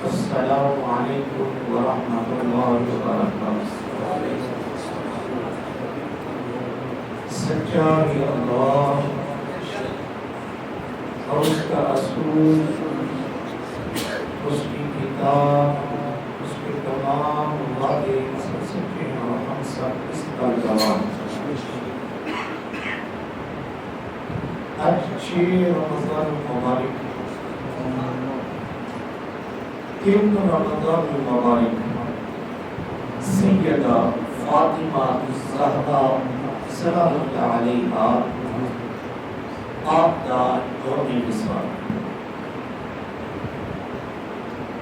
السلام علیکم ورحمۃ اللہ وبرکاتہ۔ سچا ہی اللہ اور اس کا رسول، اس کی کتاب، اس کے تمام وعدے سب سچے ہیں اور ہم سب اس کا گواہ۔ اچھے رمضان مبارک، تین رمضان مبارک سیدہ فاطمہ الزہرا سلام اللہ علیہا آپ دا یوم وصال۔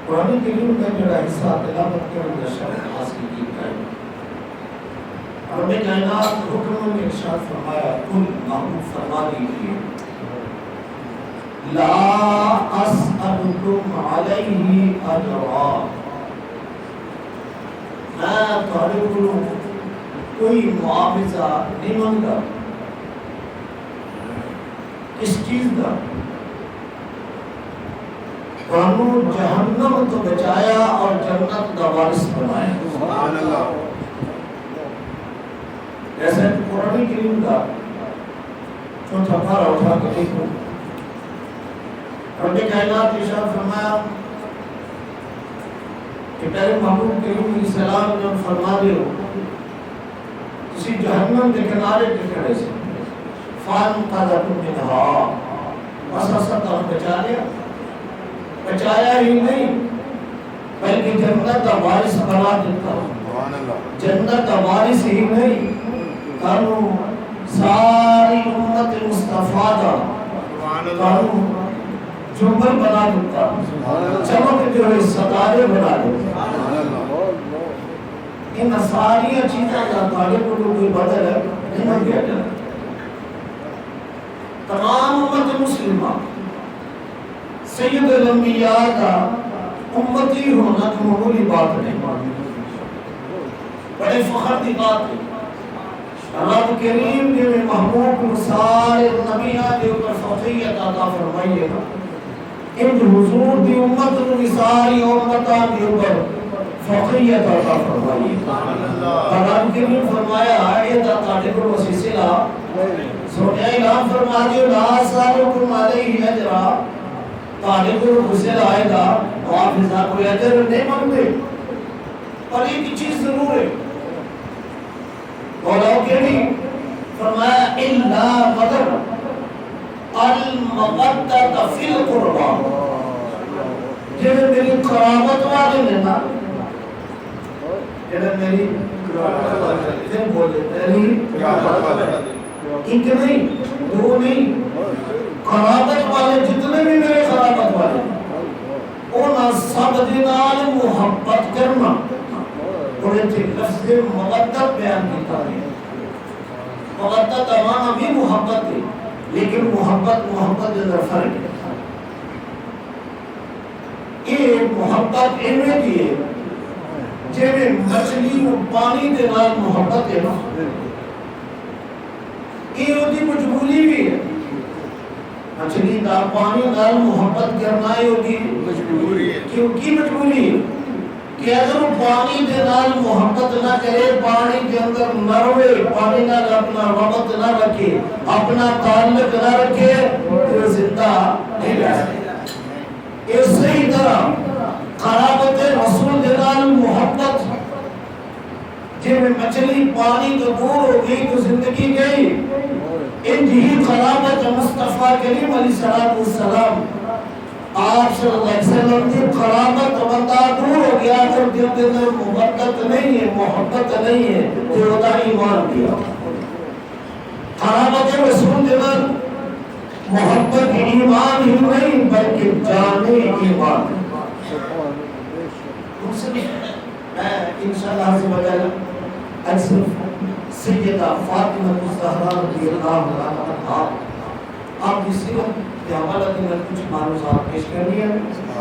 قرآن کریم کا جڑا حصہ تلاوت کرنے کا شرف حاصل کیتا ہے، رب کائنات حکم میں ارشاد فرمایا، قل محبوب فرما دیجیے، لا اسألکم علیہ اجرا، میں تھوڑے کو کوئی معاوضہ نہیں مانگا۔ کس چیز کا؟ تانوں جہنم تو بچایا اور جنت کا وارث بنایا۔ سبحان اللہ۔ جیسے قرآن کریم کا چوتھا پارہ اٹھا کے دیکھو، رب کائنات ارشاد فرمایا کہ پیارے محبوب کریم علیہ السلام نے فرما دیو کسی جہنم کے کنارے پہ کھڑے سے فَانْقَذَكُم مِّنْهَا، بس تم بچا لیا، بچایا ہی نہیں بلکہ جنت کا وارث بنا دیتا۔ جنت کا وارث ہی نہیں، کانو ساری امت مصطفیٰ کا کانو جنبل بنا دیتا، چمک جو ہے ستارے بنا دیتا۔ ان ساری چیزیں کا تعلق کو کوئی بدل نہیں بن گیا جاتا۔ تمام امت مسلمہ سید الانبیاء کا امتی ہونا تو معمولی بات نہیں، بڑے فخر کی بات ہے۔ رب کریم نے محبوب سارے نبیوں کے اوپر فوقیت عطا فرمائی ہے، ان حضور دی امت نے ساری امتاں کے اوپر فوقیت عطا فرمائی ہے۔ رب کریم فرمایا یہ تاڑے کو وسیلہ سونے اعلان فرما دیو، لا اسألکم علیہ اجرا، تاڑے کو وسیلہ آئے گا معاوضہ کوئی اجر نہیں مانگتے، پر ایک چیز ضرور ہے، بولا کہ نہیں فرمایا الا مگر المودۃ فی القربى، جنہیں میری قرابت والے نے نا، جنہیں میری قرابت والے جن بولے میری قرابت والے، ایک نہیں دو نہیں، قرابت والے جتنے بھی میرے قرابت والے انہاں سب دے نال محبت کرنا، انہیں تھے لفظ مودت بیان کیتا ہے۔ مودت امانہ بھی محبت ہے، لیکن محبت کے اندر فرق ہے۔ یہ محبت ایویں دی ہے جویں مچھلی کو پانی دے نال محبت ہے نا، یہ ہوتی مجبوری بھی ہے۔ مچھلی دا پانی نال محبت کرنا ہے ہوتی مجبوری ہے۔ کیوں کی مجبوری ہے؟ کہ اگر وہ پانی دے نال محبت نہ کرے، پانی کے اندر نہ روے، پانی نال اپنا ربط نہ رکھے، اپنا تعلق نہ رکھے، تو زندہ نہیں رہ سکتا۔ اسی طرح قرابت رسول دے نال محبت، جب مچھلی پانی تو دور ہو گئی تو زندگی گئی، انہی قرابت مصطفیٰ کریم علیہ السلام آپ صلی اللہ علیہ وسلم کی قرابت بندہ دور ہو گیا جب دل کے اندر محبت نہیں ہے، محبت نہیں ہے تو ہوتا ایمان کیا قرابت رسول دل محبت ایمان ہی نہیں بلکہ جان ایمان میں انشاءاللہ عز و جل اکثر سیدہ فاطمہ الزہرا رضی اللہ عنہا آپ کی سیرت کے حوالے سے میں کچھ معلومات پیش کرنی ہے،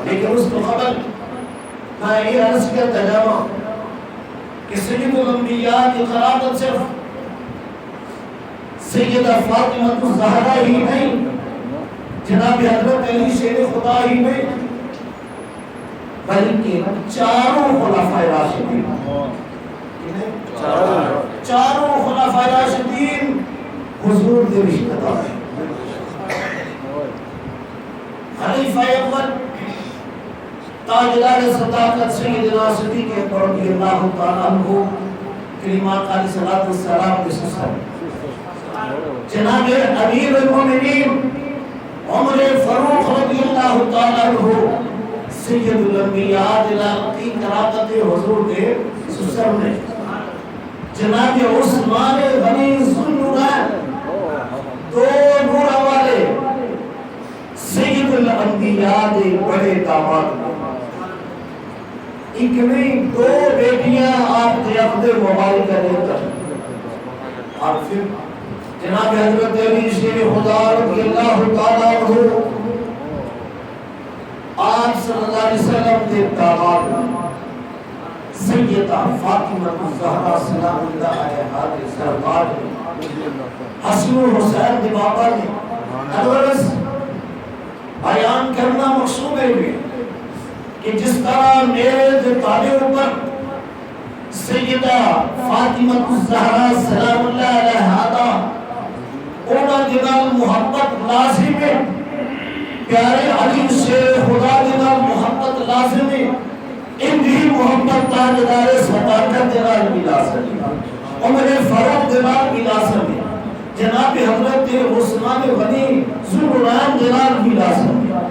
لیکن اس کو قبل میں یہ عرض کرتا جاؤں کہ سید الانبیاء کی قرابت صرف سیدہ فاطمہ الزہرا ہی نہیں، جناب حضرت علی شیر خدا ہی نہیں، بلکہ چاروں خلفائے راشدین، چاروں خلفائے راشدین حضور کے رشتہ دار ہیں۔ خلیفہ اول تاجدار صداقت سیدنا صدیق اکبر رضی اللہ تعالیٰ عنہ کلمات علیہ الصلوۃ والسلام کے سلسلے جناب امیر المومنین عمر فاروق رضی اللہ تعالیٰ عنہ سید الانبیاء دلاتی قرابت حضور کے سسر میں جناب عثمان غنی ذوالنورین دو نور والے سید الانبیاء دے بڑے داماد ایک نہیں دو بیٹیاں آپ کے عقد مبارک کا دیتا اور پھر جناب حضرت علی شیر خدا رضی اللہ تعالیٰ عنہ آپ صلی اللہ علیہ وسلم کے داماد سیدہ فاطمہ الزہرا سلام اللہ علیہا کے سرکار حسن و حسین کے بابا نے ادورس بیان کرنا مقصود ہے کہ جس طرح میرے طالب پر سیدہ فاطمہ الزہرا سلام اللہ علیہا اونا جنال محبت لازم ہے، پیارے علی سے خدا جنال محبت لازم ہے، ان بھی محبت تاجدار صداقت جنال بھی لازم ہے، عمر فاروق جنال بھی لازم ہے، جناب حضرت عثمان غنی ذوالنورین جنال بھی لازم ہے۔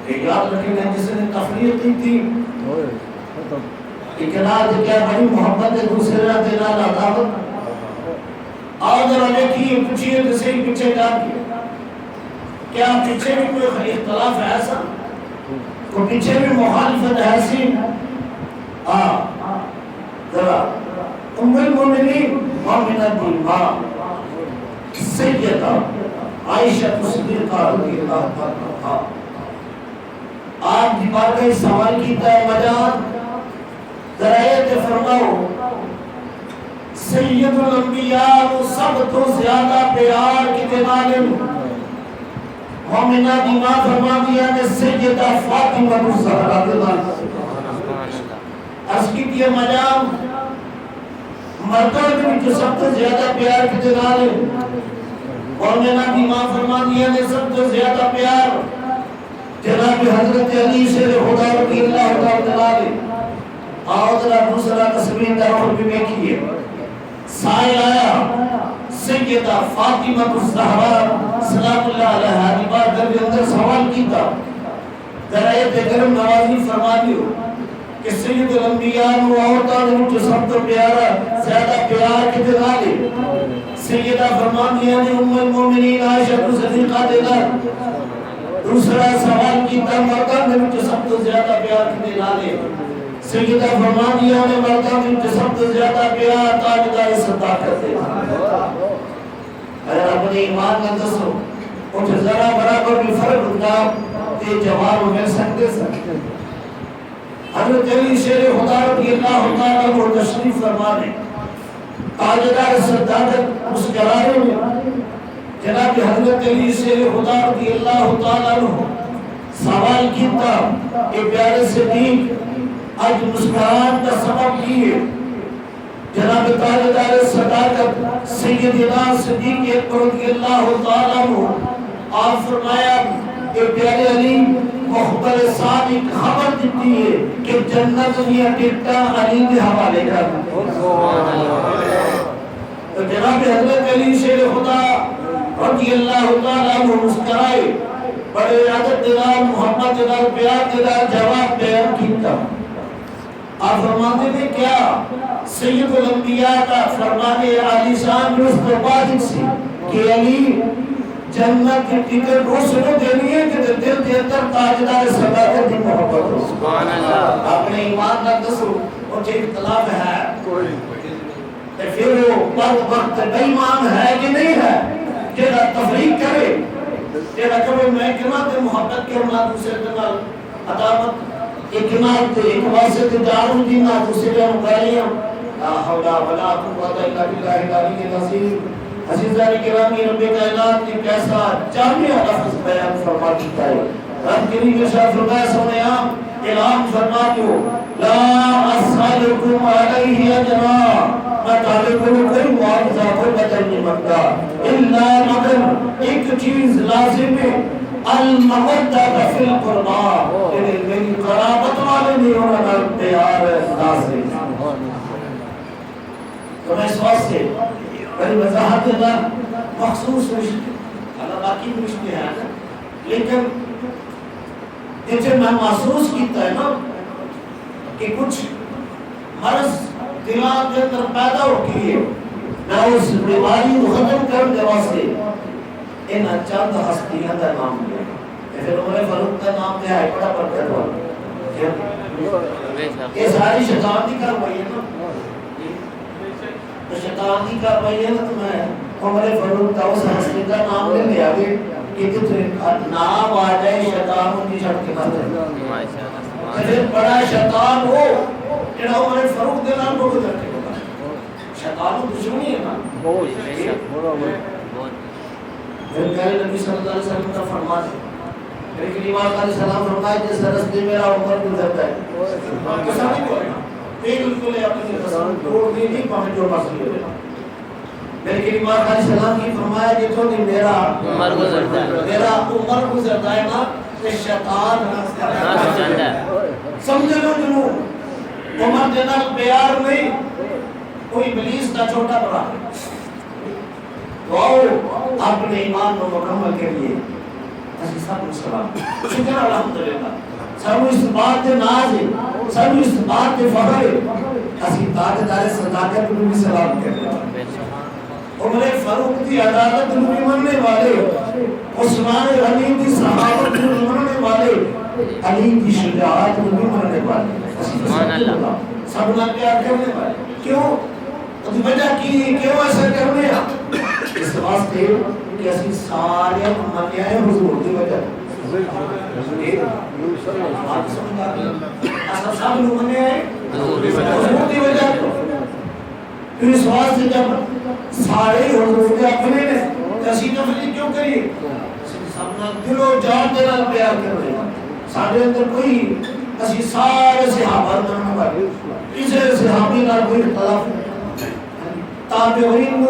ایک یاد رکھیں گے جس نے تفریح کی تھی کہ جناب کیا بڑی محبت ہے دوسرے جنال عداوت آؤ ذرا دیکھیے پوچھیے جسے پیچھے جا کے کیا پیچھے بھی کوئی اختلاف ہے ایسا کو پیچھے بھی مخالفت ہے ایسی ذرا ام المومنین مومنہ دی ماں سیدہ عائشہ صدیقہ رضی اللہ عنہا آپ کی بارگاہ سوال کیتا ہے مجان ذرا یہ فرماؤ سید الانبیاء سب تو زیادہ پیار کتنے عالم مومنہ دی ماں فرما دیا نے سیدہ فاطمہ الزہرا عرض کی دیا مجام مردوں کے جو سب تو زیادہ پیار کتنے عالم مومنہ دی ماں فرما دیا نے سب تو زیادہ پیار جناب حضرت علی سے خدا رضی اللہ تعالی آؤ ذرا دوسرا تصویر درخور بھی دیکھیے سائل آیا سیدہ فاطمہ الزہرا سلام اللہ علیہا کی بات در کے اندر سوال کیتا درائے گرم نوازی فرما دیو کہ سید الانبیاء و عورتاں نے جو سب تو پیارا زیادہ پیار کتے نالے سیدہ فرما دیا نے ام المومنین عائشہ صدیقہ دینا دوسرا سوال کیتا مردہ نے جو سب تو زیادہ پیار کتے نالے سیدہ فرما دیا نے مردہ نے جو سب تو زیادہ پیار تاجدار صداقت دینا اگر اپنے ایمان نہ دسو اور ذرا برابر بھی فرق ہوتا تے جواب مل سکتے سکتے حضرت علی شیر خدا رضی اللہ تعالیٰ کو تشریف فرما دے تاجدار صداقت مسکرانے میں جناب حضرت علی شیر خدا رضی اللہ تعالیٰ کو سوال کیتا کہ پیارے صدیق آج مسکران کا سبب کیے جناب تاجدار صداقت سیدنا صدیق اکبر رضی اللہ تعالیٰ عنہ آپ فرمایا کہ پیارے علی مخبر صادق خبر دیتی ہے کہ جنت دنیا ٹکٹا علی کے حوالے کر تو جناب حضرت علی شیر خدا رضی اللہ تعالیٰ عنہ مسکرائے بڑے عادت دلال محبت دے نال پیار دے نال جواب بیان کیتا. آپ فرماتے ہیں کیا سید الانبیاء کا فرمانے علی شان جو اس پر واجب سی کہ علی جنت کی ٹکٹ اس کو دینی ہے کہ دل کے اندر تاجدار صداقت کی محبت ہو. سبحان اللہ. آپ نے ایمان نہ دسو اور جو اختلاف ہے پھر وہ وقت بے ایمان ہے کہ نہیں ہے جہاں تفریق کرے جہاں کبھی میں کمات محبت کے ہم دوسرے دنال عدامت اکمال تے ایک واسطے دارو دینا دوسرے ہم گائیاں لا حولا ولا قوت الا باللہ العلی العظیم. عزیزان کرامی رب کائنات نے کیسا جامع لفظ بیان فرما دیتا ہے. رب کریم نے شاہ فرمایا سونیا اعلان فرما دو لا اسالکم علیہ اجرا میں تعالی کو کوئی معاوضہ کوئی بدل نہیں مانگتا الا مگر ایک چیز لازم ہے المودہ فی القربى میری قرابت والے نہیں ہونا پیار لازم. تو میں اس واسطے بڑی وضاحت دینا مخصوص رشتے اللہ باقی رشتے ہیں لیکن جب میں محسوس کیتا ہے نا کہ کچھ مرض دلان کے اندر پیدا ہو گئی ہے میں اس بیماری کو ختم کرنے کے واسطے ان چند ہستیاں کا نام لیا پھر عمر فاروق کا نام لیا ہے بڑا برکت والا. یہ ساری شیطان کی کاروائی ہے نا تو شیطان کی کاروائی ہے نا تو میں عمر فاروق کا اس ہستی کا نام لے لیا کہ نام آ جائے شیطان ان کی چھٹ کے مر جائے بڑا شیطان ہو جڑا عمر فاروق کے نام کو گزر کے ہوگا شیطان کو دشمنی ہے نا پھر کہے نبی صلی اللہ علیہ وسلم کا فرمان ہے لیکن امام علیہ السلام فرمائے جس رستے میرا عمر گزرتا ہے کسا نہیں بولنا بالکل اپنی رسول توڑ دی نہیں پہنچ جو مسئلے ہوئے لیکن امام علیہ السلام کی فرمایا کہ تو نہیں میرا عمر گزرتا ہے نا کہ شیطان سمجھے لو جنہوں عمر دینا پیار نہیں کوئی ابلیس کا چھوٹا بڑا تو اپنے ایمان کو مکمل کے لیے اسی سب مسلمان شکر الحمدللہ سب اس بات کے ناز ہے سب اس بات کے فخر ہے اسی تاجدار صداقت کو بھی سلام کرتے ہیں. عمر فاروق کی عدالت کو بھی مننے والے عثمان غنی کی صحابت کو بھی مننے والے علی کی شجاعت کو بھی مننے والے سبحان اللہ سب نہ پیار کرنے والے کیوں وجہ کی کیوں ایسا کرنے اس واسطے کہ اسی سارے منیا ہے حضور کی وجہ سب لوگ نے حضور کی وجہ پھر اس واسطے جب سارے حضور کے اپنے نے ایسی نفلی کیوں کریے سب دل و جان کے نال پیار کر رہے سارے اندر کوئی اسی سارے صحابہ کرنے والے اسے صحابی نال کوئی اختلاف نہیں تابعین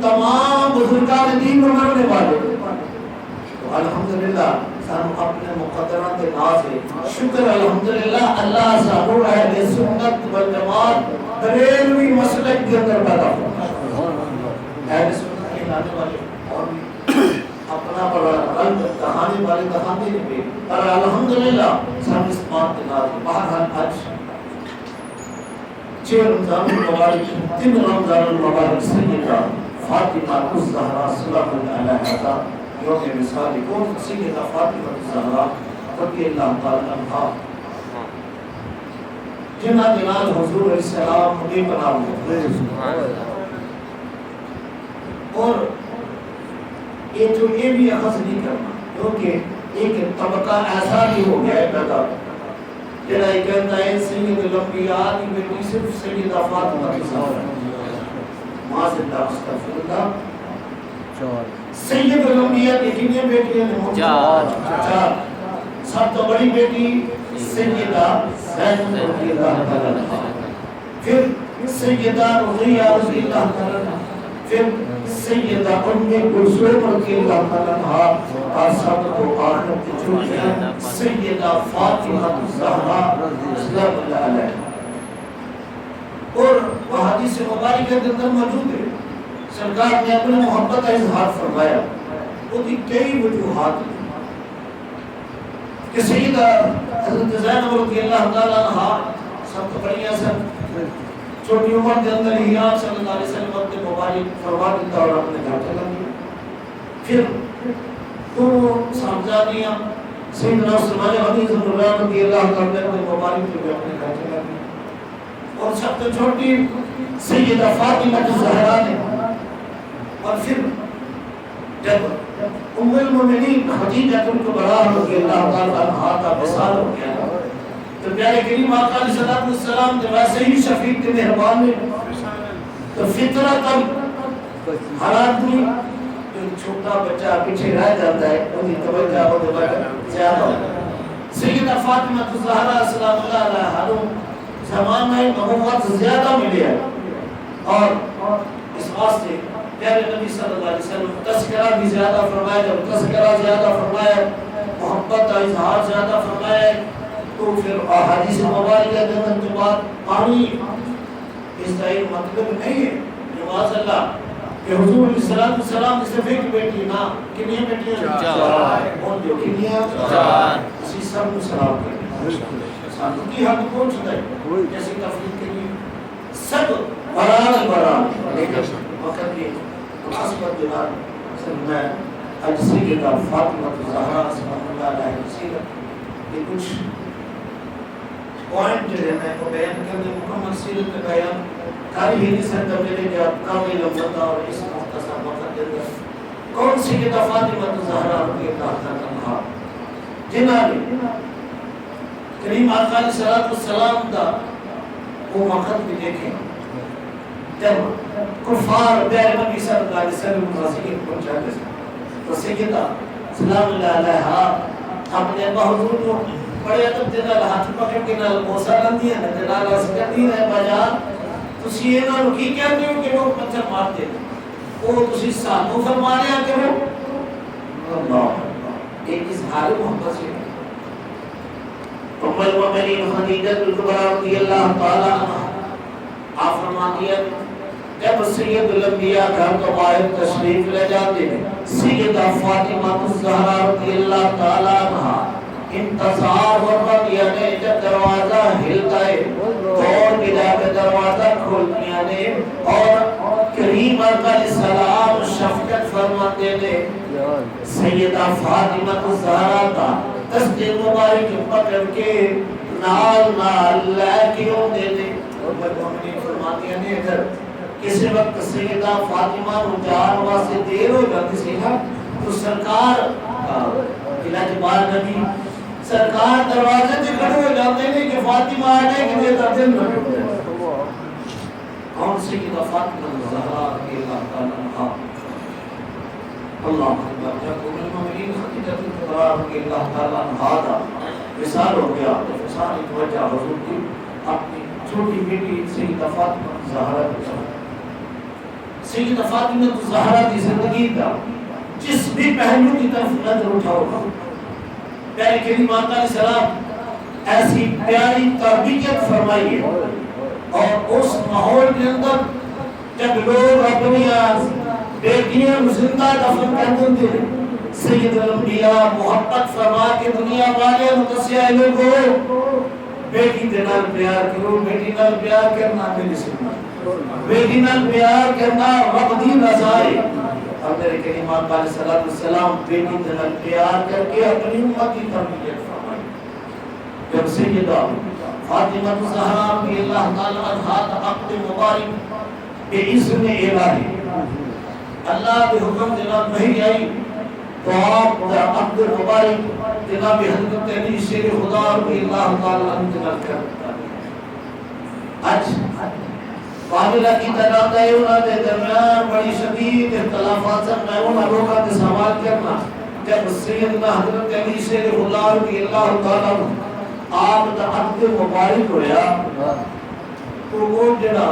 تمام بزرگان دین میں مرنے والے تو الحمدللہ سانو اپنے مقدرات کے ناز ہے شکر الحمدللہ اللہ سانو اہل سنت والجماعت بریلوی مسلک کے اندر پیدا ہوا اہل سنت کے لانے والے اور اپنا بڑا رنگ کہانی والے کہانی نہیں پر الحمدللہ سانو اس بات کے ناز ہے بہرحال آج 6 رمضان المبارک 3 رمضان المبارک سیدہ فاطمہ الزہرا سلام اللہ علیہا یوم وصال کو سیدہ فاطمہ الزہرا رضی اللہ تعالی عنہا جنہ دلال حضور علیہ السلام مجھے بنا ہوئے اور یہ جو یہ بھی اخذ نہیں کرنا کیونکہ ایک طبقہ ایسا بھی ہو گیا ہے پیدا جنہا یہ کہتا ہے سید الانبیاء کی بیٹی صرف سیدہ فاطمہ الزہرا معاذاللہ استغفراللہ سید الانبیاء کی کتنی بیٹیاں ہیں 4 سب تو بڑی بیٹی سیدہ زینب رضی اللہ تعالی عنہا پھر سیدہ رقیہ رضی اللہ تعالی عنہا پھر سیدہ ام کلثوم رضی اللہ تعالی عنہا اور سب کو آخر کی چھوٹیاں سیدہ فاطمہ الزہرا سلام اللہ علیہا اور وہ حدیث مبارک کے اندر موجود ہے سرکار نے اپنے محبت کا اظہار فرمایا وہ بھی کئی وجوہات کہ سیدہ حضرت زینب رضی اللہ تعالیٰ عنہ سب تو بڑیاں سن چھوٹی عمر کے اندر ہی آپ صلی اللہ علیہ وسلم اپنے مبارک فرما دیتا اور اپنے گھر چلا گیا. پھر دونوں صاحبزادیاں سیدنا عثمان غنی رضی اللہ تعالیٰ عنہ اپنے مبارک کے اپنے گھر چلا گیا. اور سب تو چھوٹی سیدہ فاطمہ الزہرا نے. اور پھر جب ام المومنین خدیجہ کبریٰ رضی اللہ تعالیٰ عنہا کا وصال ہو گیا تو پیارے کریم آقا علیہ الصلوۃ والسلام جب ایسے ہی شفیق کے مہربان میں تو فطرت ہر آدمی جو چھوٹا بچہ پیچھے رہ جاتا ہے ان کی توجہ بہت زیادہ سیدہ فاطمہ الزہرا سلام اللہ علیہا زمانہ نبوت زیادہ ملے ہے. اور اس واسطے پیارے نبی صلی اللہ علیہ وسلم تذکرہ بھی زیادہ فرمایا. جب تذکرہ زیادہ فرمایا محبت کا اظہار زیادہ فرمایا تو پھر احادیث مبارکہ کے اندر جو بات پانی اس کا ایک مطلب نہیں ہے نواز اللہ کہ حضور علیہ السلام صرف ایک بیٹی نہ کنی بیٹیاں چار اور جو کنیاں چار اسی سب کو سلام کریں ساتھ کی حد پہنچ گئے جیسی تفریح کے لیے سب بران لیکن وقت کی مناسبت کے بعد میں آج سیدہ فاطمہ الزہرا سلام اللہ علیہا سیرت یہ کچھ پوائنٹ جو ہے میں کو بیان کرنے مکمل سیرت میں بیان کاری ہی نہیں سکتا میرے کہ آپ کامل لمبتا اور اس مختصر وقت دے دیں. کون سیدہ فاطمہ الزہرا رضی اللہ عنہا جنہاں نے کریم آقا علیہ الصلوۃ والسلام کا وہ وقت بھی دیکھیں جب کفار پیارے نبی صلی اللہ علیہ وسلم رسول پہنچاتے تھے تو سیدہ سلام اللہ علیہا اپنے بہدور کو بڑے ادب دے نال ہاتھ پکڑ کے نال بوسا لندی ہے تے نال اس کہندی ہے بازار تسی انہاں نوں کی کہندے ہو کہ لوگ پتھر مارتے او تسی سانوں فرمایا کرو اللہ ایک اظہار محبت سے ام المؤمنین خدیجہ کبریٰ رضی اللہ تعالی عنہا آپ فرماتی ہے جب سید الانبیاء گھر تو باہر تشریف لے جاتے ہیں سیدہ فاطمہ الزہرا رضی اللہ تعالی عنہا انتظار وقت یعنی جب دروازہ ہلتا ہے دور کے جا کے دروازہ کھولتی یعنی اور کریم علیہ السلام شفقت فرماتے ہیں سیدہ فاطمہ الزہرا کا دست مبارک پکڑ کے نال لے کے دیتے مومنین فرماتی ہیں اگر کسی وقت سیدہ فاطمہ کو جان واسطے دیر ہو جاتی سی نا تو سرکار علاج بار نبی سرکار دروازے سے کھڑے ہو جاتے ہیں کہ فاطمہ آ جائے کہ یہ دن بھر کون سیدہ فاطمہ الزہرا رضی اللہ تعالی عنہا اللہ اکبر جب ام المؤمنین خدیجہ کبریٰ رضی اللہ تعالی عنہا کا وصال ہو گیا تو وصال کی وجہ حضور کی اپنی چھوٹی بیٹی سیدہ فاطمہ الزہرا کو سیدہ فاطمہ الزہرا کی زندگی کا جس بھی پہلو کی طرف نظر اٹھاؤ پیارے کریم آقا علیہ السلام ایسی پیاری تربیت فرمائی ہے اور اس ماحول کے اندر جب لوگ اپنی بیٹیاں زندہ دفن کر دیتے سید الانبیاء محبت فرما کے دنیا والے متصیہ لوگوں بیٹی دے نال پیار کرو بیٹی نال پیار کرنا میری سنت بیٹی نال پیار کرنا رب دی رضا ہے اور میرے کریم آقا علیہ السلام بیٹی دے نال پیار کر کے اپنی امت کی تربیت فرمائی. جب سیدہ فاطمہ الزہرا رضی اللہ تعالی عنہا کا عقد مبارک بے اذن الہی اللہ کے حکم جناب نہیں آئی تو آپ کا عقد مبارک جناب حضرت علی شیر خدا رضی اللہ تعالی عنہ جناب کرتا آج قابلہ کی تنازع انہوں نے درمیان بڑی شدید اختلافات سے میں انہوں لوگوں کے سوال کرنا جب سیدنا حضرت علی شیر خدا رضی اللہ تعالی عنہ آپ کا عقد مبارک ہویا تو وہ جڑا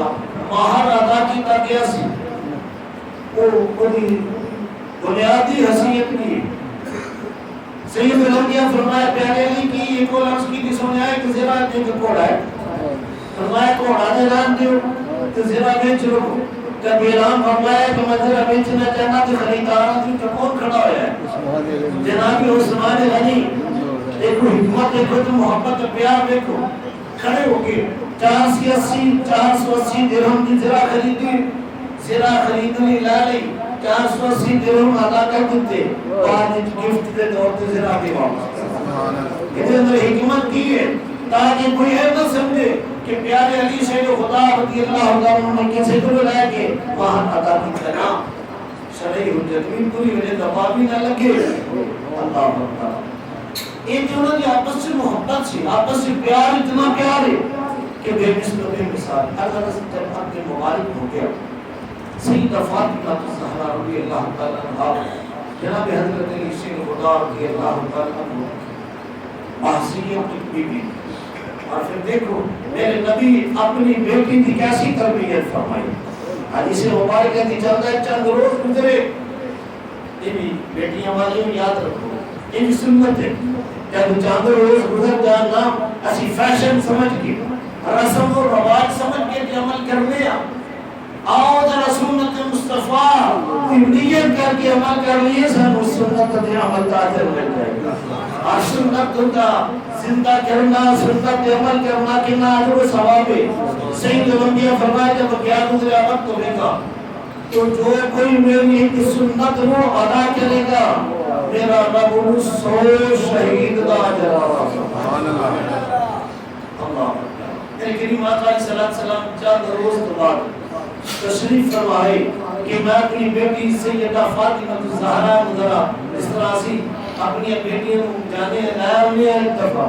مہر ادا کیتا گیا سی وہ بڑی بنیادی حیثیت کی سید الانبیاء فرمایا پیارے علی کی یہ کو لفظ کی سمجھ آئے کہ ذرا جو کوڑا ہے فرمایا کوڑا دے ران دیو تو ذرا بیچ رکھو جب اعلان فرمایا کہ میں ذرا بیچنا چاہنا تو خریدارا تھی تو کون کھڑا ہوا ہے جناب عثمان غنی ایک دیکھو تو محبت پیار دیکھو. کھڑے ہو کے 480 درہم کی زرا خریدی, زرا خریدنی لالی 480 درہم ادا کر دیتے, بعد گفٹ دے دوڑتے زرا بھی واپس. یہ اندر حکمت کی ہے تاکہ کوئی یہ نہ سمجھے کہ پیارے علی سے جو خدا رضی اللہ عنہ نے کسی کو لائے کہ وہاں ادا کی طرح شرعی حجت بھی پوری وجہ دبا بھی نہ لگے. اللہ اکبر. ایک جو انہوں نے آپس سے محبت سے, آپس سے پیار اتنا پیار ہے کہ بے مثل بے مثال. حضرت جب آپ کے مبارک ہو گیا سیدہ فاطمہ الزہرا رضی اللہ تعالی عنہا, جناب حضرت علی سے خدا رضی اللہ تعالی عنہ معصیت کی بیوی. اور پھر دیکھو میرے نبی اپنی بیٹی کی کیسی تربیت فرمائی. حدیث مبارکہ کی چلتا ہے چند روز گزرے, یہ بھی بیٹیاں والے یاد رکھو, یہ بھی سنت ہے. جب چند روز گزر جانا اسی فیشن سمجھ کے, رسم و رواج سمجھ کے عمل کرنے آؤ ذرا سنت مصطفیٰ نیت کر کے عمل کر لیے سن اس سنت دے عمل تاثر مل جائے گا. اور سنت کا زندہ کرنا, سنت عمل کرنا کنا اجر و ثواب ہے. سید الانبیاء فرمایا جب قیامت گزرے وقت ہوے گا تو جو کوئی میری ایک سنت کو ادا کرے گا میرا رب اس 100 شہید کا اجر سبحان اللہ. اللہ میرے کریم آقا علیہ السلام چند روز کے بعد تشریف فرمائے کہ میں اپنی بیٹی سیدہ فاطمہ الزہرا ذرا اس طرح سی اپنی بیٹیوں کو جانے لایا انہیں ایک دفعہ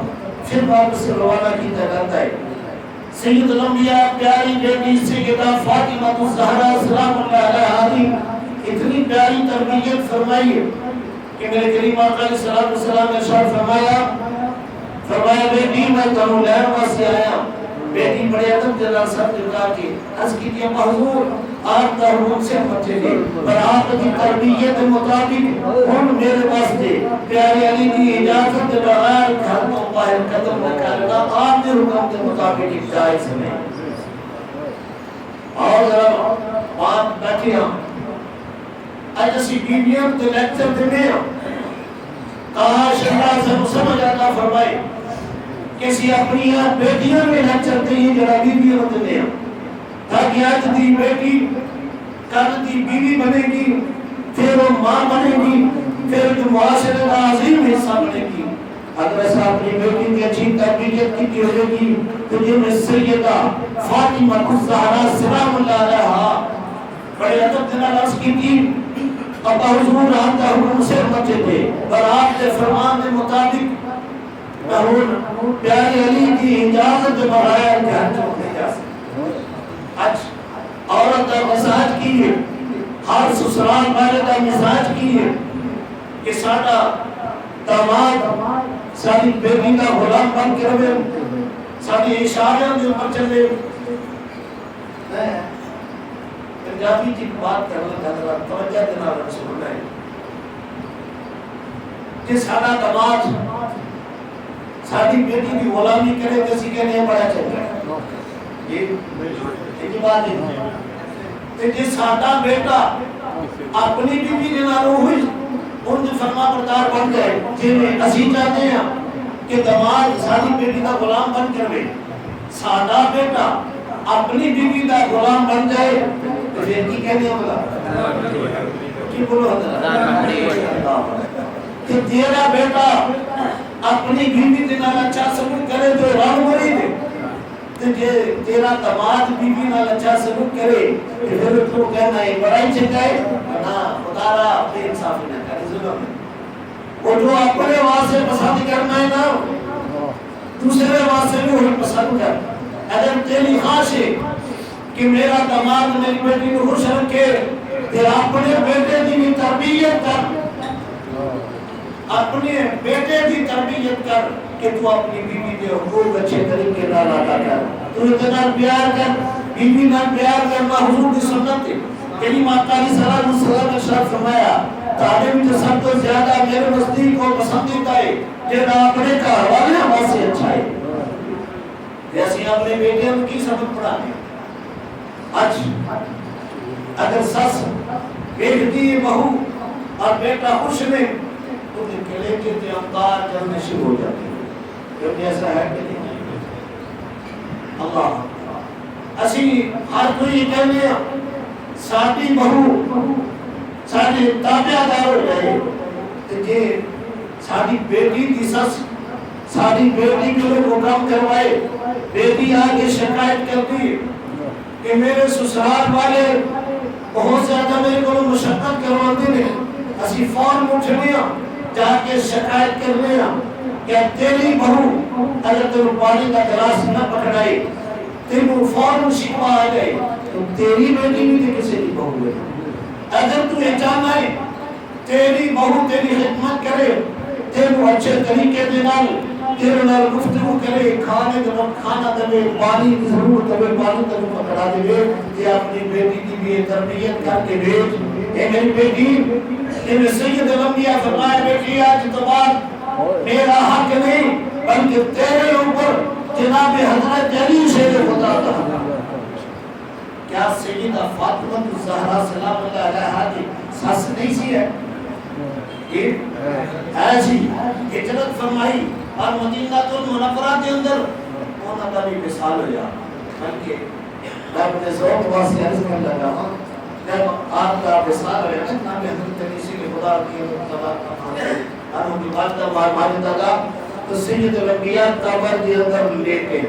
پھر واپس روانہ کی جگہ ہے. سید الانبیاء پیاری بیٹی سیدہ فاطمہ الزہرا سلام اللہ علیہا اتنی پیاری تربیت فرمائی کہ میرے کریم آقا علیہ السلام نے ارشاد فرمایا بیٹی میں تمہیں لہر واسطے آیا. بیٹی بڑے ادب جلال سر جھکا کے عرض کی کہ حضور آپ کا حکم سے بچے گے پر آپ کی تربیت مطابق ہم میرے واسطے پیارے علی کی اجازت بغیر گھر کو باہر قدم نہ کرنا آپ کے حکم کے مطابق جائز نہیں. اور ذرا بات بیٹھے ہم ایسی بیویوں کے لیکچر دینے کاش اللہ سے سمجھ آتا فرمائے کسی اپنی بیٹیوں میں لیکچر دیئے جرا بیویوں دینے تاکہ آج دی بیٹی کل دی بیوی بنے گی, پھر وہ ماں بنے گی, پھر جو معاشرے کا عظیم حصہ بنے گی. اگر ایسا اپنی بیٹی کی اچھی تربیت کی ہوئے گی تو جن میں سیدہ فاطمہ الزہرا سلام اللہ علیہا بڑے ادب جنال عرض کی تھی ابا حضور آپ کا حکم سے بچے تھے پر آپ کے فرمان کے مطابق مرحوم پیارے علی کی اجازت بغیر گھر چھوڑنے جا سکتے. آج عورت کا مزاج کی ہے, ہر سسرال والے کا مزاج کی ہے کہ ساڈا داماد ساری بیٹی کا غلام بن کے رہے, ساری اشاروں کے اوپر چلے. پنجابی کی بات کرنا چاہتا ہوں, توجہ دینا رسول ہے کہ ساڈا داماد ساری بیٹی کی غلامی کرے تو اسی کہنے بڑا چل رہا ہے. یہ بات ہے کہ جس ساڈا بیٹا اپنی بیوی کے نالوں ہوئی ان کے فرما بردار بن جائے جنہیں اسی چاہتے ہیں کہ داماد ساری بیٹی کا غلام بن کر رہے, ساڈا بیٹا اپنی بیوی کا غلام بن جائے تو پھر کی کہنے والا کی بولو حضرت کہ تیرا بیٹا اپنی بیوی کے نال اچھا سلوک کرے تو رام مری دے, تیرا داماد بیوی نال اچھا سلوک کرے پھر تو کہنا ہے بڑائی چنگائی نا خدا را بے انصافی نہ کرے ظلم ہے. وہ جو اپنے واسطے پسند کرنا ہے نا دوسرے واسطے بھی وہی پسند کر. اگر تیری خواہش ہے کہ میرا داماد میری بیٹی کو خوش رکھے پھر اپنے بیٹے کی بھی تربیت کر, اپنے بیٹے کی تربیت کر کہ تو اپنی بیوی کے حقوق اچھے طریقے سے ادا کر, تو اتنا پیار کر, بیوی نہ پیار کرنا حضور کی سنت ہے. کریم آقا علیہ السلام نے ارشاد فرمایا تعلیم جو سب سے زیادہ میرے نزدیک اور پسندیدہ ہے جینا اپنے کا حوالے ہمارے سے اچھا ہے. جیسے اپنے بیٹے کی سبق پڑھانے آج اگر سس بیٹی بہو اور بیٹا خوش میں تو کلے کے اندار چلنے شروع ہو جاتے ہیں. کیونکہ ایسا ہے کہ نہیں اللہ اسی ہر کوئی یہ کہنے ساڑی بہو ساڑی تابعہ دار ہو جائے کہ ساڑی بیٹی کی سس ساڑی بیٹی کے لئے حکم کروائے بیٹی آگے شکایت کرتی کہ میرے سسرال والے بہت زیادہ میرے کو مشقت کرواتے ہیں اسی فون اٹھنیا جا کے شکایت کرنے کہ تیری بہو اگر تیرے پانی کا گلاس نہ پکڑائی تیرے فون شکوا آ گئی تو تیری بیٹی بھی تھی کسی کی بہو ہے اگر تو اچانا ہے تیری بہو تیری خدمت کرے تیرے اچھے طریقے دینال تیرے نال گفتگو کرے کھانے کے وقت کھانا دے پانی کی ضرورت دے پانی تک پکڑا دے یہ اپنی بیٹی کی بھی تربیت کر کے بھیج اے میری بیٹی ان سید الانبیاء فرمایا بیٹی آج تو بعد میرا حق نہیں بلکہ تیرے اوپر جناب حضرت علی شیر خدا تھا کیا سیدہ فاطمہ الزہرا سلام اللہ علیہا کی ساس نہیں سی ہے ایسی ہجرت فرمائی اور مدینہ المنورہ کے اندر ہونا کا بھی مثال ہو جا بلکہ میں اپنے ذوق واسطے عرض کرنے لگا ہوں جب آپ کا مثال ہو جائے نا کہ حضرت علی کے خدا کی مطلب کا خانے اور ان کی والدہ ماجدہ کا تو سید الانبیاء قبر کے اندر لیتے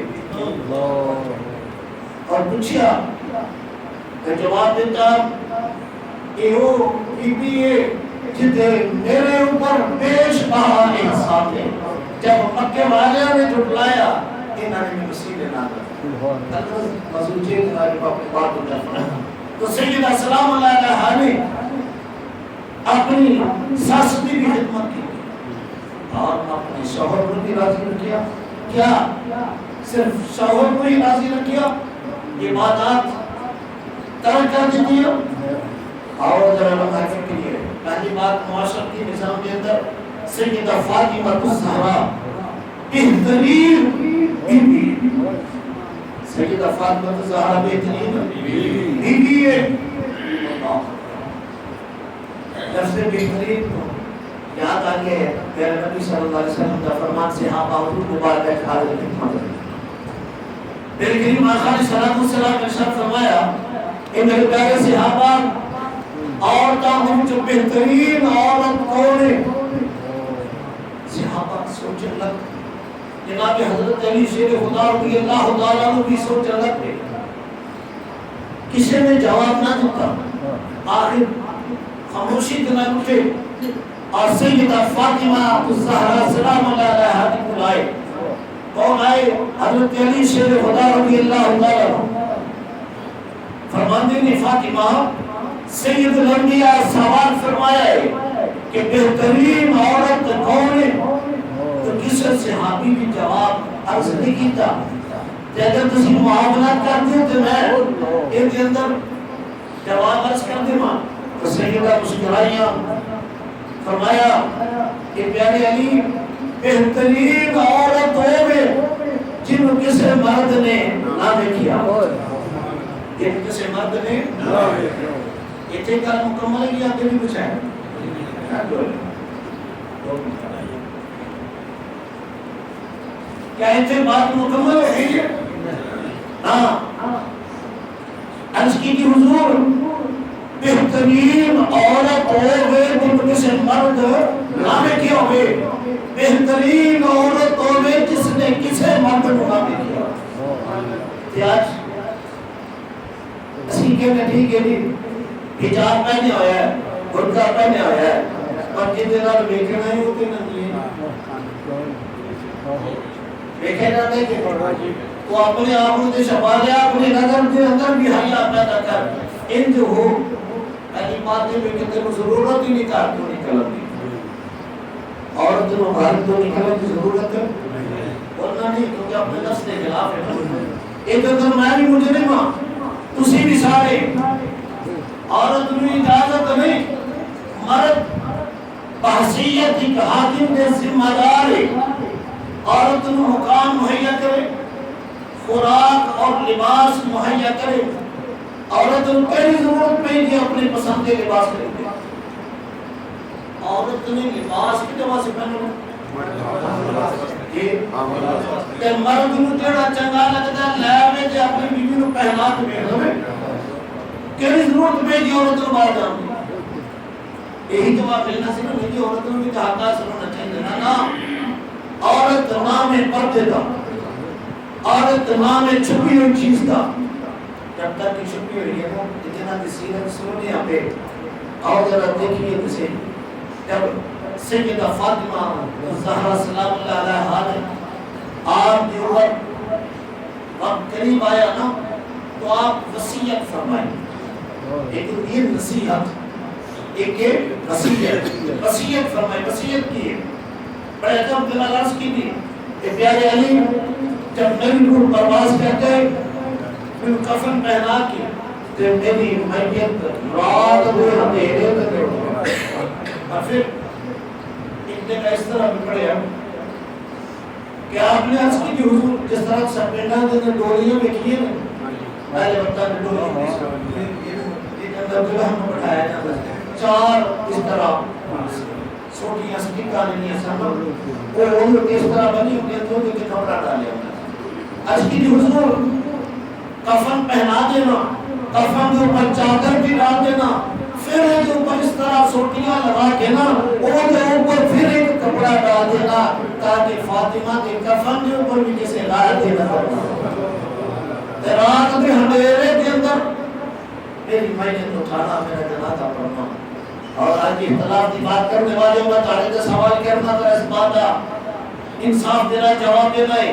اور پوچھیا کہ جواب دیتا کہ وہ بی بی جدے میرے اوپر پیش بہا احسان ہے جب مکہ والیاں نے جھٹلایا انہوں نے مسیح نہ کر حضور جی نے بات اٹھا تو سیدہ سلام اللہ علیہا نے اپنی ساس کی بھی خدمت کی اور اپنے شوہر کو بھی راضی رکھیا کیا صرف شوہر کو ہی راضی رکھیا عبادات ترک کر دیتی اور ذرا لمحہ کے لیے پہلی بات معاشرت کی نظام کے اندر سیدہ فاطمہ الزہرا بہترین بی بی سیدہ فاطمہ الزہرا بہترین بی بی ہے لفظ بہترین یاد آگے ہے پیارے نبی صلی اللہ علیہ وسلم کا فرمان صحابہ حضور مبارک حاضر خدمت میرے کریم آقا علیہ الصلوۃ والسلام نے ارشاد فرمایا کہ میرے پیارے صحابہ عورتاں ہم جو بہترین عورت کون ہے صحابہ سوچ لگ جناب حضرت علی شیر خدا رضی اللہ تعالیٰ عنہ بھی سوچ لگ پہ کسی نے جواب نہ دیتا آخر خاموشی کے نہ اٹھے اور سیدہ فاطمہ الزہرا سلام اللہ علیہا کی بلائے کون آئے حضرت علی شیر خدا رضی اللہ تعالیٰ عنہ فرماندے نے فاطمہ سید الانبیاء سوال فرمایا ہے کہ بہترین عورت کون ہے تو کسی صحابی بھی جواب عرض نہیں کیتا کہ اگر تسی معاملات کرتے ہو تو میں ان کے اندر جواب عرض کر دے ماں تو سیدہ مسکرائیاں فرمایا کہ پیارے علی بہترین عورت ہوئے جن کسی مرد نے نہ دیکھیا جن کسی مرد نے نہ دیکھیا یہ تھے کل مکمل ہے یا آگے بھی کچھ ہے کیا ایسے بات مکمل ہے ہاں عرض کی کہ حضور بہترین عورت ہوئے جن کسی مرد نامے کیا ہوئے بہترین عورت ہوئے جس نے کسی مرد نامے کیا آج اسی کے نتیجے کے لیے حجاب پہنے ہویا ہے برقع پہنے ہویا ہے اور جن دنوں بیکھنا ہی ہوتے نہیں بیکھنا نہیں کہ وہ اپنے آنکھوں سے چھپا لیا اپنے نظر کے اندر بھی حیا پیدا کر ان جو ہو پہلی باتیں میں کہتے ہیں ضرورت ہی نہیں کار تو نکل دی عورت میں بھارت تو نکلنے کی ضرورت ہے ورنہ نہیں کیونکہ اپنے نفس کے خلاف ہے ایک اگر میں بھی مجھے نہیں ماں تسی بھی سارے عورت میں اجازت نہیں مرد بحثیت ایک حاکم کے ذمہ دار ہے عورت میں مقام مہیا کرے خوراک اور لباس مہیا کرے عورت میں پہلی ضرورت نہیں کہ اپنے پسند کے لباس خریدے عورت نے لباس کی جگہ سے پہننا یہ تے مرد نو جڑا چنگا لگدا لے میں تے اپنی بیوی نو پہنا کے ویکھ لوے کیڑی ضرورت پہ جی عورت نو باہر جان دی یہی تو آپ ملنا سی نا میری عورت نو بھی حق حاصل ہونا چاہیے نا عورت نام ہے پردے دا عورت نام ہے چھپی ہوئی چیز دا جب تک کی چھپی ہوئی ہے نا اتنا کی سیرت سننے آپے اور ذرا دیکھئے کسے جب سیدہ فاطمہ زہرا سلام اللہ علیہ حاضر آپ کی عمر وقت قریب آیا نا تو آپ وصیت فرمائیں ایک یہ نصیحت ایک وصیت فرمائیں وصیت کی ہے بڑے ادب دل عرض کی تھی کہ پیارے علی جب میری روح پرواز کرتے پھر کفن پہنا کے تو میری میت رات ہوئے اندھیرے تک اور پھر ایک دن اس طرح بھی پڑے ہیں کہ آپ نے عرض کی کہ حضور جس طرح سپینڈا نے ڈولیوں میں کیے نا پہلے وقتہ نے ڈولیوں میں ایک اندر دلہ ہم بڑھایا جاتا ہے چار اس طرح چھوٹیاں سٹکا نہیں سن وہ اس طرح بنی ہوئی تو کہ کپڑا ڈالے ہوتا عرض کی حضور کفن پہنا دینا کفن کے اوپر چادر بھی ڈال دینا پھر ایک اوپر اس طرح سوٹیاں لگا کے نا اور کے اوپر پھر ایک کپڑا ڈال دینا تاکہ فاطمہ کے کفن کے اوپر بھی کسی لائق دینا پڑنا رات میں اندھیرے کے اندر میری میت اٹھانا میرا جنازہ پڑھنا اور آج اختلاف کی بات کرنے والے ہوں میں تاڑے سے سوال کرنا تھا اس بات کا انصاف دینا جواب دینا ہے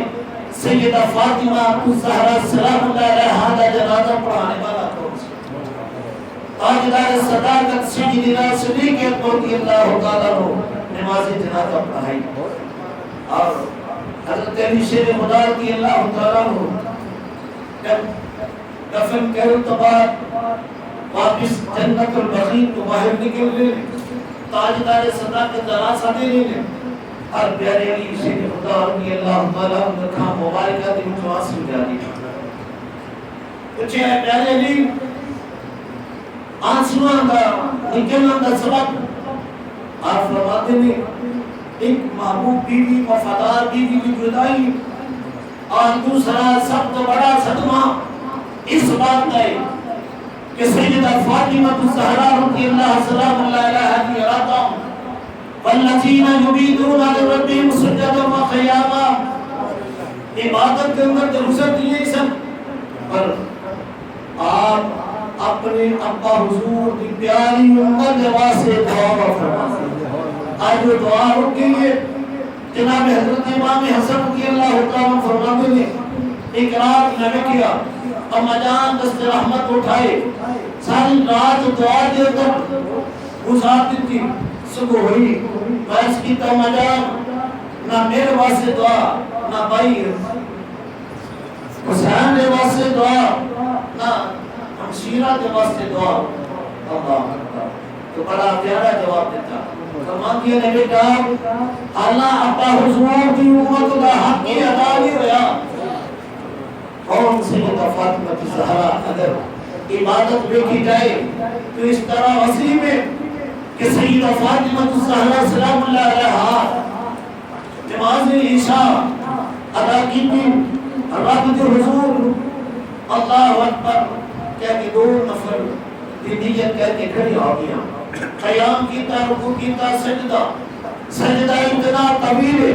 سیدہ فاطمہ الزہرا سلام اللہ علیہا جنازہ پڑھانے والا کون سی تاجدار صداقت سیدنا صدیق اکبر رضی اللہ تعالیٰ عنہ نماز جنازہ پڑھائی اور حضرت علی شیر خدا رضی اللہ تعالیٰ عنہ جب دفن کرنے کے بعد واپس جنت البقیع کو باہر نکل لے تاجدار صداقت جنازہ دے لے اور پیارے علی شیر خدا رضی اللہ تعالیٰ عنہ کا مبارکہ دی متواصل جاری پوچھے ہے پیارے علی آنسوان دا نکلنا دا سبب آپ فرماتے ہیں ایک محبوب بیوی وفادار بیوی کی جدائی اور دوسرا سب تو بڑا صدمہ اس بات ہے کہ سیدہ فاطمہ الزہرا رضی اللہ سلام اللہ علیہا کی ارادہ والذین یبیدون لربہم سجدا وقیاما عبادت کے اندر درست دیئے سن پر آپ اپنے ابا حضور کی پیاری امت واسطے دعا فرمائیں آج وہ دعا رکھی ہے جناب حضرت امام حسن رضی اللہ تعالیٰ فرماتے ہیں ایک رات نبی کیا اما جان دست رحمت اٹھائے ساری رات دعا دے کر گزار دی تھی صبح ہوئی بحث کی تو اما جان نہ میرے واسطے دعا نہ بھائی حسین دے واسطے دعا نہ ہمشیرہ دے واسطے دعا اللہ تو بڑا پیارا جواب دیتا فرمان دیا نے بیٹا اللہ ابا حضور کی امت کا حق کی ادا نہیں ہوا کون سیدہ فاطمہ الزہرا اگر عبادت دیکھی جائے تو اس طرح وسیع میں کہ سیدہ فاطمہ الزہرا سلام اللہ علیہا نماز عشاء ادا کی تھی رب جو حضور اللہ اکبر کہہ کے دو نفر نیت کہہ کے کھڑی ہو گیا قیام کیتا رکوع کیتا سجدہ اتنا طویل ہے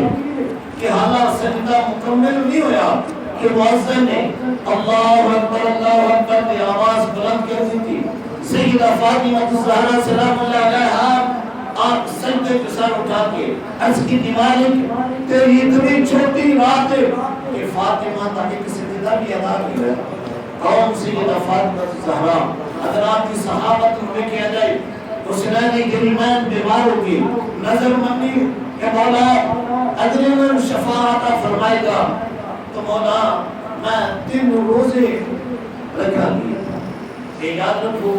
کہ حالات سجدہ مکمل نہیں ہویا کہ مؤذن نے اللہ اکبر کی آواز بلند کر دی تھی سیدہ فاطمہ الزہرا سلام اللہ علیہا آپ سجدے کے سر اٹھا کے عرض کی دیواریں تیری اتنی چھوٹی رات ہے کہ فاطمہ تک ایک سجدہ بھی ادا نہیں ہے کون سیدہ فاطمہ الزہرا اگر آپ کی صحابت میں کیا جائے تو حسین کریمان بیمار ہوگی نظر مندی کہ مولا اگر میں شفاعت فرمائے گا تو مولا میں 3 روزے رکھا لیا کہ یاد رکھو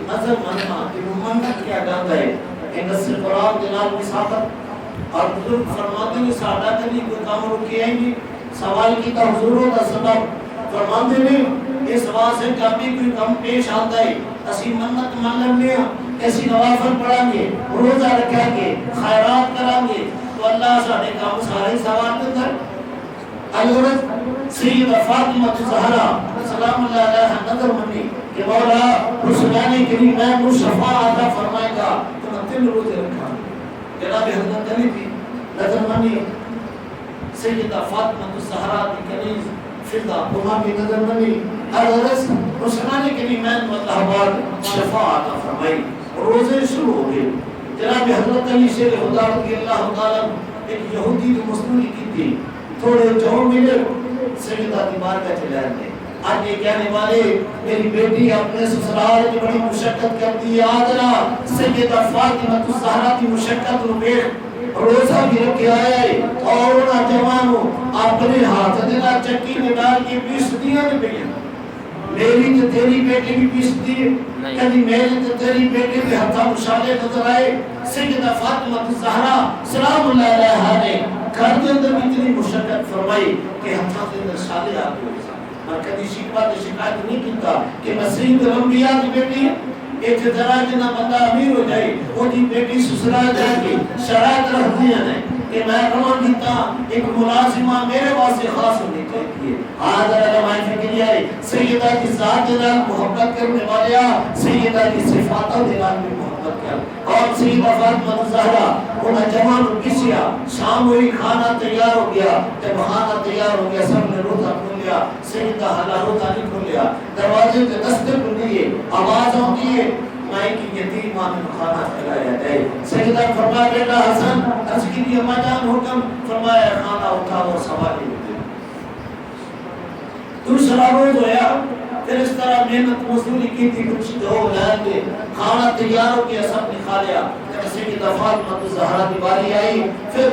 نظر مندنا کہ منت کیا جاتا ہے کہ نصر قرآن جناب مسافت اور بزرگ فرماتے ہیں سادہ کلی کوئی کام رکھی آئیں گی سوال کی تا حضوروں کا سبب فرماتے ہیں اس واسطے جب بھی کوئی کم پیش آتا ہے اسی منت مان لیں ایسی نوافل پڑھیں گے روزہ رکھیں گے خیرات کریں گے تو اللہ سارے کام سارے سوال دے کر حضرت سیدہ فاطمہ زہرا سلام اللہ علیہا نظر منی کہ مولا رسولان کریم میں شفاء عطا فرمائے گا تو میں 3 روزے رکھا. جناب حضرت علی بھی نظر منی سیدہ فاطمہ زہرا کی کنیز فضا وہاں بھی نظر منی حضرت رسولان کریم میں مطلبات شفاء عطا فرمائی. روزے شروع ہو گئے. جناب حضرت علی شیر خدا رضی اللہ تعالیٰ ایک یہودی جو مصنوعی کی تھی تھوڑے جو ملے سیدہ دیوار کا چلا ہے. آج یہ کہنے والے میری بیٹی اپنے سسرال کی بڑی مشقت کرتی ہے. آدھرا سیدہ فاطمہ زہرا کی مشقت روبیخ روزہ بھی رکھے آئے اور انہا جوانوں اپنے ہاتھ دینا چکی میں ڈال کے 20 دیاں نے پہنے. میری تو تیری بیٹی بھی 20 دی کبھی میری تو تیری بیٹی بھی ہتھا مشالے نظر آئے. سیدہ فاطمہ زہرا سلام اللہ علیہا نے گھر کے اندر اتنی مشقت فرمائی کہ ہتھا کے اندر شالے آ گئے. میں کبھی شکایت نہیں کیتا کہ میں سید الانبیاء کی بیٹی ایک ذرا جنا بندہ امیر ہو جائے وہ دی بیٹی سسرال جائے گی شرائط رکھ دیا ہے کہ میں روان دیتا ایک ملازمہ میرے واسطے خاص ہونی چاہیے. حاضر علماء فکری آئے سیدہ کی ذات جلال محبت کرنے والیا سیدہ کی صفاتہ جلال میں محبت کر اور سیدہ فاطمہ زہرا انہیں جوان کسیا شام ہوئی کھانا تیار ہو گیا. جب کھانا تیار ہو گیا سب نے روزہ کھول لیا. سیدہ حالہ روزہ نہیں کھول لیا. دروازے کے دستک کھلیے آواز ہوتی ہے مائی کی یتیم ماں میں کھانا کھلایا جائے. سیدہ فرمایا بیٹا حسن عرض کی دی اما جان حکم فرمایا کھانا اٹھا اور سوالی ہوتے. دوسرا روز ہویا پھر اس طرح محنت مزدوری کی تھی کچھ دو لائن دے کھانا تیار ہو گیا سب نے کھا لیا. جب سیدہ فاطمہ زہرا کی باری آئی پھر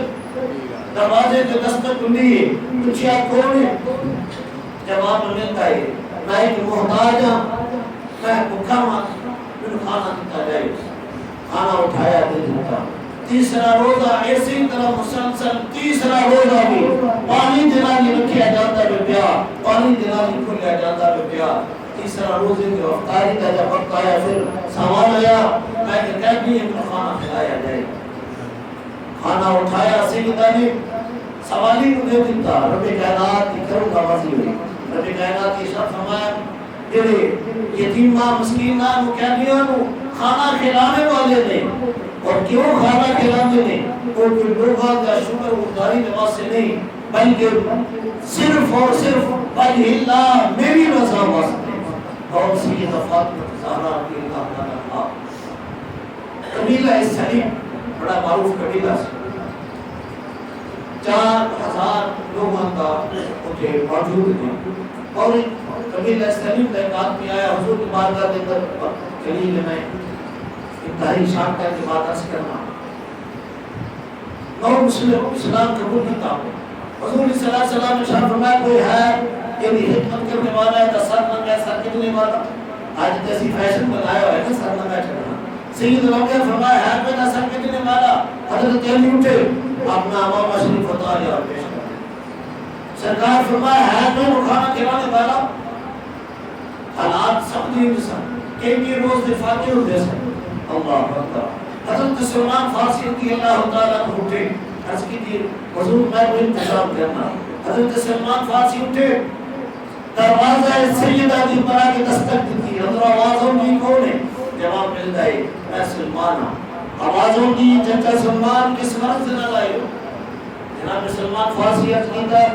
دروازے کے دستک کھلی کچھ یا کون ہے جواب ملتا ہے میں ایک محتاج ہوں میں بھوکا ہوں پھر کھانا دیتا جائے. کھانا اٹھایا دے دیتا. تیسرا روزہ ایسی طرح مسلسل تیسرا روزہ بھی پانی دلانی رکھیا جاتا ہے پیا پانی دلانی کھلیا جاتا ہے پیا. تیسرا روزے کے افطاری کا جب وقت آیا پھر سوال آیا میں کہ کہتی ہے کہ کھانا کھلایا جائے. کھانا اٹھایا سیدہ نے سوالی کو دے دیتا. رب کائنات کی کرم کا واضح ہوئی. رب کائنات کی شرف فرمایا جڑے یتیماں مسکیناں قیدیاں کھانا کھلانے والے نے اور کیوں کھانا کھلانے نے وہ کوئی لوگوں کا شکر گزاری نماز سے نہیں بلکہ صرف اور صرف وجہ اللہ میری رضا واسطے. اور سیدہ فاطمہ زہرا رضی اللہ تعالیٰ عنہا قبیلہ سلیم بڑا معروف قبیلہ سے 4000 لوگوں کا مجھے موجود ہے. اور قبیلہ سلیم کا ایک آدمی آیا حضور کی بارگاہ کے اندر جلیل میں انتہائی شان کا بات عرض کرنا. نو مسلم اسلام قبول کرتا ہوں. حضور صلی اللہ علیہ وسلم نے شان فرمایا کوئی ہے یہ بھی خدمت کرنے والا ہے سر منگا سر کتنے والا آج جیسی فیشن بنایا ہوا ہے نا سر منگا چڑھنا. سید الانبیاء فرمایا ہے میرا سر کتنے والا. حضرت علی اٹھے اپنا امام شریف بتا لیا اور پیش کر سرکار فرمایا ہے میں کھانا کھلانے والا. حالات سب دین سن ایک یہ روز دفاعی ہو جیسے اللہ اکبر. حضرت سلمان فارسی رضی اللہ تعالیٰ عنہ اٹھے عرض کی تھی حضور میں کو انتظام کرنا. حضرت سلمان فارسی اٹھے دروازہ سیدہ دی برا کے دستک دیتی. حضرت آوازوں کی کون ہے جواب ملتا ہے میں سلمان ہوں. آوازوں کی چچا سلمان کس مرض سے نہ لائے ہو. جناب سلمان فارسی عرض کی تھا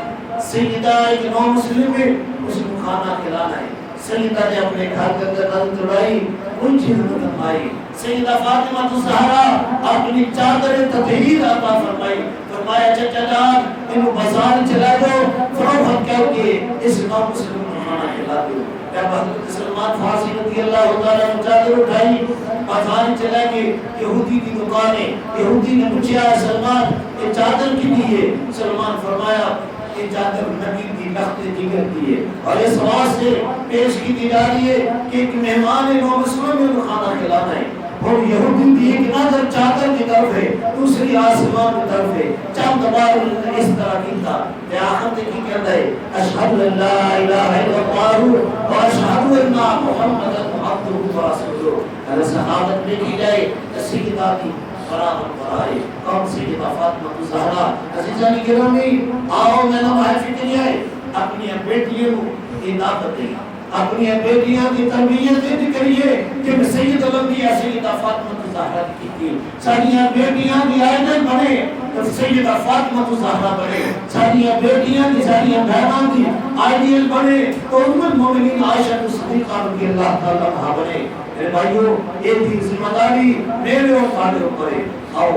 سیدہ ایک نو مسلم ہے اس کو کھانا کھلانا ہے. سیدہ نے اپنے گھر کے اندر نظر چڑھائی ان چیزوں کو فرمائی. سیدہ فاطمہ زہرا اپنی چادر تطہیر عطا فرمائی. فرمایا چچا جان ان بازار چلا دو فروخت کر کے اس نو مسلم کو کھانا کھلا دو. جب حضرت سلمان فارسی رضی اللہ تعالیٰ عنہ چادر اٹھائی بازار چلا کے یہودی کی دکان ہے. یہودی نے پوچھا سلمان یہ چادر کی دی ہے. سلمان فرمایا یہ چادر نبی کی لخت جگر کی ہے اور اس واسطے پیش کی جا رہی ہے کہ ایک مہمان نو مسلم کو کھانا کھلانا ہے. اور یہودی کی ایک نظر چادر کی طرف ہے دوسری آسمان کی طرف ہے. چند بار اس طرح کی تھا کہ آخر کی کہتا ہے اشہد ان لا الہ الا اللہ و اشہد ان محمد عبدہ و رسولہ. اگر صحابت میں کی جائے سیدہ کی فراغ البرائی کون سیدہ فاطمہ الزہرا عزیزانی گرامی آؤ میں نمائے فکر آئے اپنی بیٹیوں کی دعوت دیں اپنی بیٹیاں کی تربیت کریے کہ سید الانبیاء سیدہ فاطمہ الزہرا کی ساری بیٹیاں کی آئیڈل بنے تو سیدہ فاطمہ الزہرا بنے ساری بیٹیاں کی ساری بہنوں کی آئیڈل بنے تو ام المومنین عائشہ صدیقہ رضی اللہ تعالیٰ عنہا بنے میرے بھائیو ایک بھی ذمہ داری میرے اور تمہارے اوپر ہے آؤ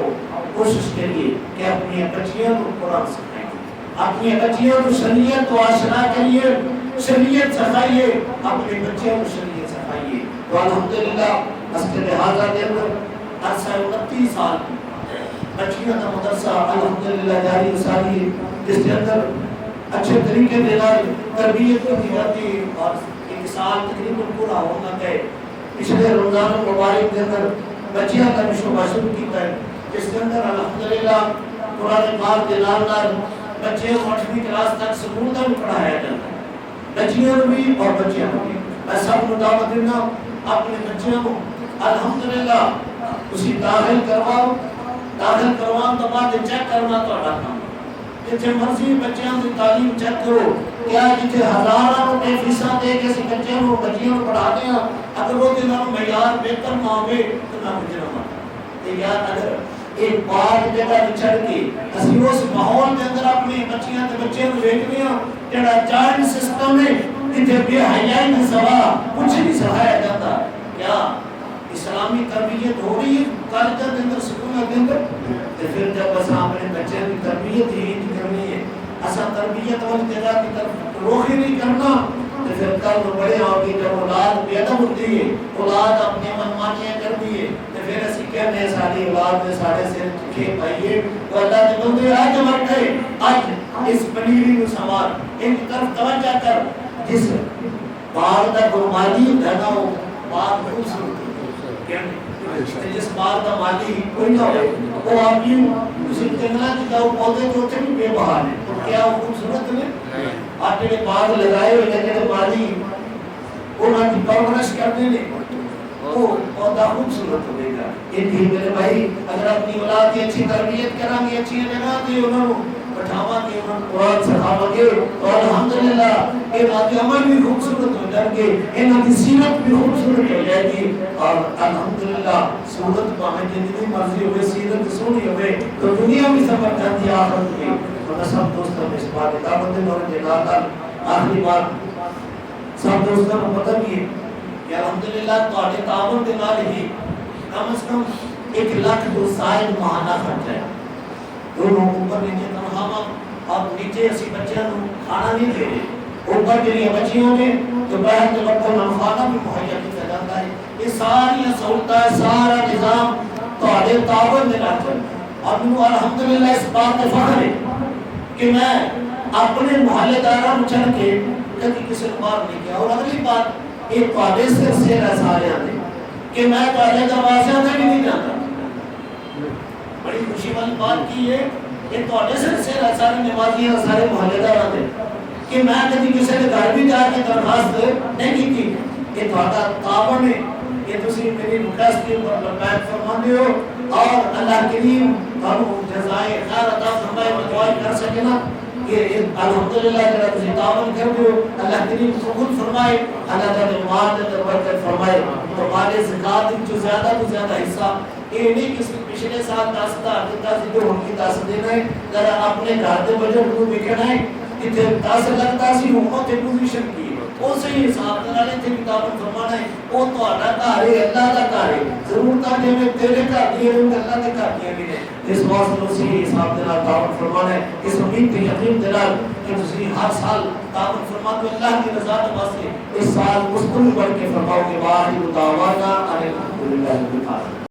کوشش کریے کہ اپنی بچیاں کو قرآن سکھائیں اپنی بچیوں کو شریعت کو آشنا کریے شریعت سکھائیے اپنے بچوں کو شریعت سکھائیے تو الحمدللہ مسجد حاضر کے اندر عرصہ 29 سال بچیوں کا مدرسہ الحمدللہ جاری ساری جس کے اندر اچھے طریقے سے تربیت کی جاتی اور ایک سال تقریباً پورا ہونا ہے پچھلے رمضان المبارک کے اندر بچیاں کا شعبہ شروع کیا ہے جس کے اندر الحمدللہ قرآن پاک کے نال بچے کو 8ویں کلاس تک سکول کا بھی پڑھایا جاتا ہے بچیاں بھی اور بچیاں بھی میں سب کو دعوت دینا اپنے بچیاں کو الحمدللہ اسی داخل کرواؤ تو بعد چیک کرنا تو اڑا کام جتنے مرضی بچیاں کی تعلیم چیک کرو کیا جتنے ہزاراں کے فیساں دے کے اسی بچیاں کو پڑھاتے ہیں اگر وہ دنوں معیار بہتر نہ ہوئے تو نہ بچنا ماتا یار اگر ایک بار جگہ بچھڑ کے اسی اس ماحول کے اندر اپنے بچیاں تے بچے کو بھیجنے ہیں جڑا چائلڈ سسٹم ہے جتنے بے حیائی کے سوا کچھ نہیں سکھایا جاتا کیا اسلامی تربیت ہو رہی ہے کالجوں کے اندر سکولوں کے اندر تو پھر جب اساں اپنے بچے کی تربیت ہی نہیں کرنی ہے اساں تربیت والتجا کی طرف رخ ہی نہیں کرنا تو پھر کل بڑے ہو کے جب اولاد بے ادب ہوتی ہے اولاد اپنی منمانیاں کرتی ہے تو پھر اسی کہنے ساری اولاد نے سارے سے کھے پائیے تو اللہ نے بندے آج مر گئے آج اس پنیری کو سنوار ایک طرف توجہ کر جس بار دا گرمالی دھنا ہو بار خوبصورت جس بار دا مالی کوئی نہ ہو وہ آپ یوں اسی جنگلہ کی جاؤ پودے جو تھے بھی بے بہار ہیں تو کیا وہ خوبصورت ہے آٹے نے باغ لگائے ہوئے لیکن مالی انہوں کی پرورش کرنے نے وہ پودا خوبصورت ہو گئے گا یہ بھی میرے بھائی اگر اپنی اولاد کی اچھی تربیت کریں گے اچھی جگہ دے انہوں بٹھاوا گے انہوں قرآن سکھاوا گے تو الحمدللہ انہوں کی عمل بھی خوبصورت ہو جائیں گے انہوں کی سیرت بھی خوبصورت ہو جائے گی اور الحمدللہ صورت پاہنے جتنی مرضی ہوئے سیرت سونی ہوئے تو دنیا بھی سفر جاتی آخرت بھی تو سب دوستوں میں اس بات دعوت دیں اور جلال آخری بات سب دوستوں کو پتہ بھی ہے کہ الحمدللہ تو آٹے تعاون کے نال ہی کم از کم 1 لاکھ تو سائن ماہانہ خرچ ہے دونوں اوپر نیچے تنخواہ اور نیچے اسی بچیاں کو کھانا نہیں دے رہے اوپر کے لیے بچیوں نے دوپہر کے وقت کھانا بھی مہیا کیا جاتا ہے یہ ساری سہولتیں سارا نظام تھوڑے تعاون میں لاتے ہیں اور مجھے الحمدللہ اس بات کا فخر ہے کہ میں اپنے محلے داروں چڑھ کے کبھی کسی کو بات نہیں کیا اور اگلی بات ایک پادے سے سارے آنے کہ میں پادے دروازے آنے بھی نہیں جاتا بڑی خوشی والی بات کی ہے کہ پادے سے سارے نمازی ہیں سارے محلے دار آنے کہ میں کبھی کسی کے گھر بھی جا کے درخواست نہیں کی یہ تھوڑا تعاون ہے یہ تسی میری ریکویسٹ کے اوپر لبیک فرماندے ہو اور اللہ کریم تھانوں جزائے خیر عطا فرمائے دعا کر سکے نا کہ الحمدللہ جڑا تسی تعاون کر دیو اللہ کریم قبول فرمائے اللہ تعالی مال دے برکت فرمائے تو مال زکات جو زیادہ تو زیادہ حصہ یہ نہیں کہ پچھلے سال 10,000 دیتا سی جو ان کی 10 دینا ہے ذرا اپنے گھر دے بجٹ کو دیکھنا ہے کہ 10 لگتا سی حکومت پوزیشن کی اسے حساب نالے تے کتاب فرمانا ہے وہ تو اللہ کا ہے اللہ کا کار ہے ضرورت ہے میں تیرے کا دیے اللہ کے کار دیے بھی اس واسطے اسی حساب نال تعاون فرمانا ہے اس امید تے یقین دلال کہ تسی ہر سال تعاون فرماتے اللہ کی رضا کے واسطے اس سال مستقبل بڑھ کے فرماؤ کہ واحد دعوانا الحمدللہ رب العالمین